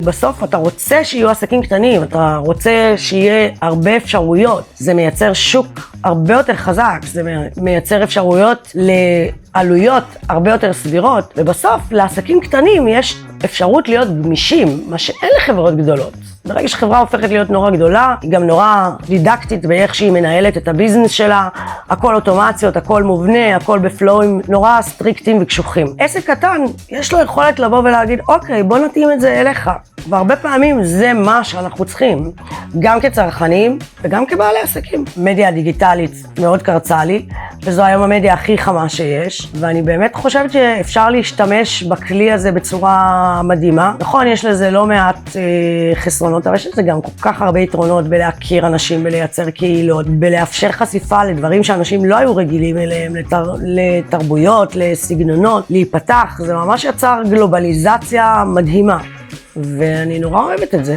בסוף אתה רוצה שיהיו עסקים קטנים, אתה רוצה שיהיה הרבה אפשרויות. זה מייצר שוק הרבה יותר חזק, זה מייצר אפשרויות לעלויות הרבה יותר סבירות, ובסוף לעסקים קטנים יש אפשרות להיות גמישים, מה שאין לחברות גדולות. ברגע שחברה הופכת להיות נורא גדולה, היא גם נורא דידקטית באיך שהיא מנהלת את הביזנס שלה, הכל אוטומציות, הכל מובנה, הכל בפלואים, נורא סטריקטים וקשוחים. עסק קטן, יש לו יכולת לבוא ולהגיד, אוקיי, בוא נתאים את זה אליך. והרבה פעמים זה מה שאנחנו צריכים, גם כצרכנים וגם כבעלי עסקים. מדיה דיגיטלית מאוד קרצה לי, וזו היום המדיה הכי חמה שיש, ואני באמת חושבת שאפשר להשתמש בכלי הזה בצורה מדהימה. נכון, יש לזה לא מעט חסרונות, אבל יש לזה גם כל כך הרבה יתרונות בלהכיר אנשים, בלייצר קהילות, בלאפשר חשיפה לדברים שאנשים לא היו רגילים אליהם, לתרבויות, לסגנונות, להיפתח. זה ממש יצר גלובליזציה מדהימה, ואני נורא אוהבת את זה.